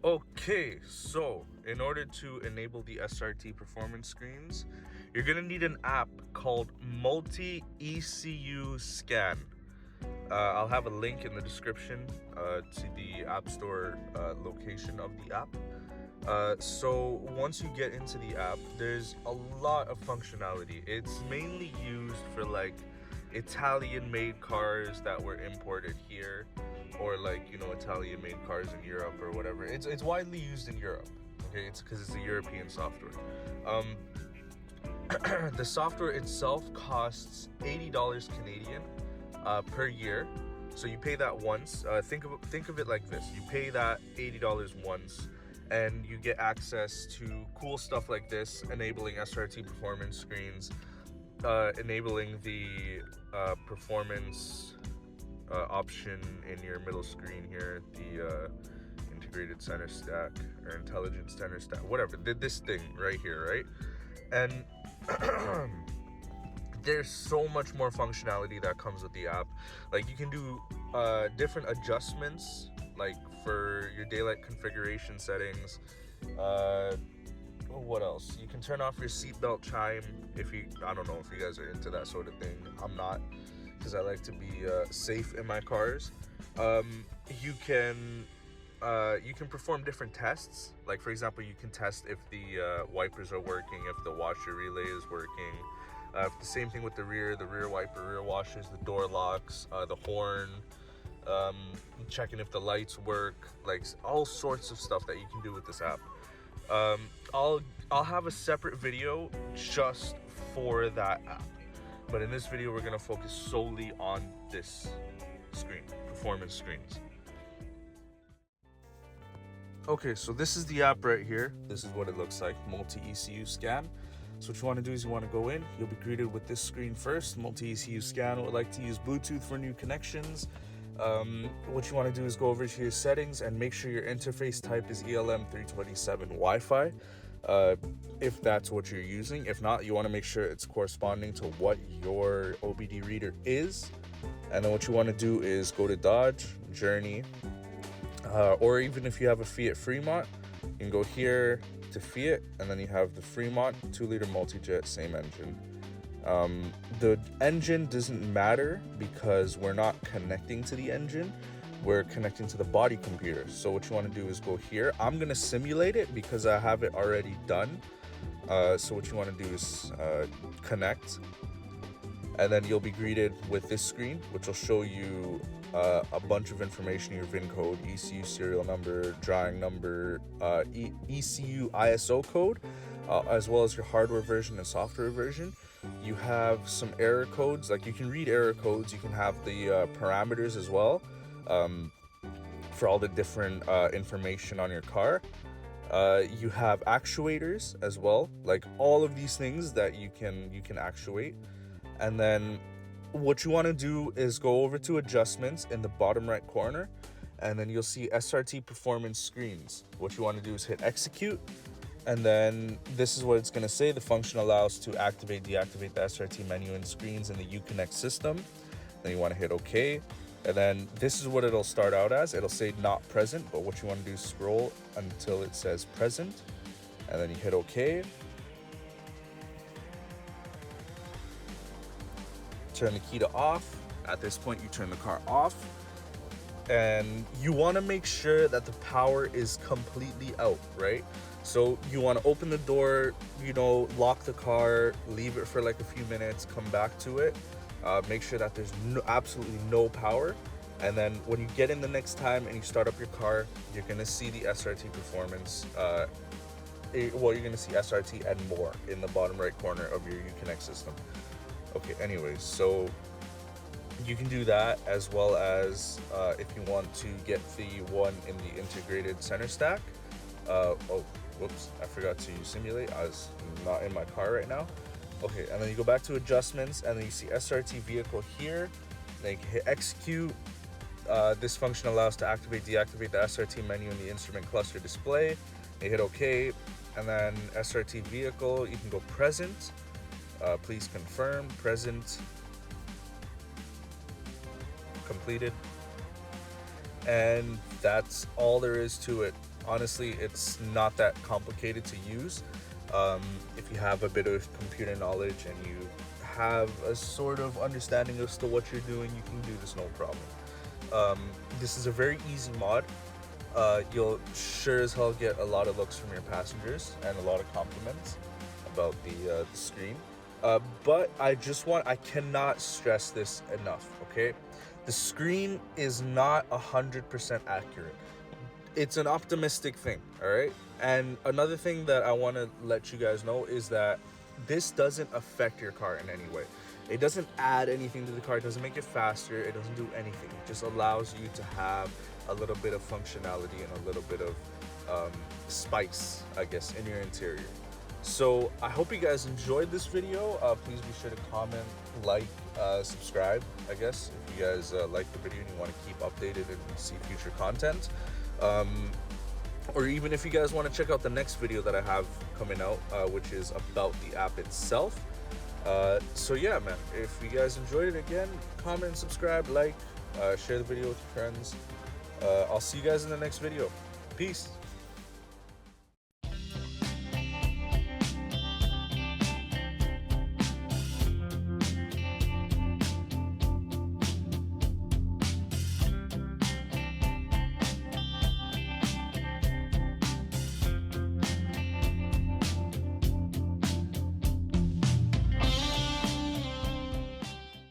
Okay, so in order to enable the SRT performance screens, you're gonna need an app called Multi ECU Scan. I'll have a link in the description to the App Store location of the app. So once you get into the app, there's a lot of functionality. It's mainly used for like Italian-made cars that were imported here, or like Italian-made cars in Europe or whatever. It's widely used in Europe. Okay, it's because it's a European software. Um, the software itself costs $80 Canadian per year. So you pay that once. Think of it like this: you pay that $80 once, and you get access to cool stuff like this, enabling SRT performance screens, enabling the performance option in your middle screen here, the integrated center stack or intelligent center stack, whatever. This thing right here, right? And there's so much more functionality that comes with the app. Like you can do different adjustments, like for your daylight configuration settings. What else? You can turn off your seatbelt chime if you. I don't know if you guys are into that sort of thing. I'm not, because I like to be safe in my cars. You can perform different tests. Like for example, you can test if the wipers are working, if the washer relay is working. The same thing with the rear wiper, rear washers, the door locks, the horn, checking if the lights work, like all sorts of stuff that you can do with this app. I'll have a separate video just for that app, but in this video we're gonna focus solely on this screen, performance screens. Okay, so this is the app right here. This is what it looks like, Multi ECU Scan. So what you want to do is you want to go in. You'll be greeted with this screen first. Multi ECU Scan would like to use Bluetooth for new connections. What you want to do is go over to your settings and make sure your interface type is ELM327 Wi-Fi, if that's what you're using. If not, you want to make sure it's corresponding to what your OBD reader is. And then what you want to do is go to Dodge, Journey, or even if you have a Fiat Freemont, you can go here to Fiat, and then you have the Freemont 2-liter multi-jet, same engine. The engine doesn't matter because we're not connecting to the engine, we're connecting to the body computer. So what you want to do is go here. I'm gonna simulate it because I have it already done. So what you want to do is connect, and then you'll be greeted with this screen, which will show you a bunch of information: your VIN code, ECU serial number, drawing number, ECU ISO code, as well as your hardware version and software version. You have some error codes, like you can read error codes. You can have the parameters as well, for all the different information on your car. You have actuators as well, like all of these things that you can actuate. And then what you want to do is go over to adjustments in the bottom right corner, and then you'll see SRT performance screens. What you want to do is hit execute, and then this is what it's going to say: the function allows to activate, deactivate the SRT menu and screens in the Uconnect system. Then you want to hit OK, and then this is what it'll start out as. It'll say not present, but what you want to do is scroll until it says present, and then you hit OK. Turn the key to off. At this point, you turn the car off, and you want to make sure that the power is completely out, right? So you want to open the door, lock the car, leave it for like a few minutes, come back to it, make sure that there's absolutely no power, and then when you get in the next time and you start up your car, you're gonna see the SRT performance. You're gonna see SRT and more in the bottom right corner of your Uconnect system. Okay, anyways, so you can do that, as well as if you want to get the one in the integrated center stack. Oh, whoops, I forgot to simulate. I was not in my car right now. Okay, and then you go back to adjustments, and then you see SRT vehicle here. Then you can hit execute. This function allows to activate, deactivate the SRT menu in the instrument cluster display. You hit OK, and then SRT vehicle, you can go present. Please confirm, present, completed, and that's all there is to it. Honestly, it's not that complicated to use. If you have a bit of computer knowledge and you have a sort of understanding as to what you're doing, you can do this no problem. This is a very easy mod. You'll sure as hell get a lot of looks from your passengers and a lot of compliments about the screen. But I cannot stress this enough, okay? The screen is not 100% accurate. It's an optimistic thing, all right? And another thing that I want to let you guys know is that this doesn't affect your car in any way. It doesn't add anything to the car, it doesn't make it faster, it doesn't do anything. It just allows you to have a little bit of functionality and a little bit of spice, I guess, in your interior. So I hope you guys enjoyed this video. Please be sure to comment, like, subscribe, I guess, if you guys like the video and you want to keep updated and see future content. Or even if you guys want to check out the next video that I have coming out, which is about the app itself. So yeah, man, if you guys enjoyed it, again, comment, subscribe, like, share the video with your friends. I'll see you guys in the next video. Peace.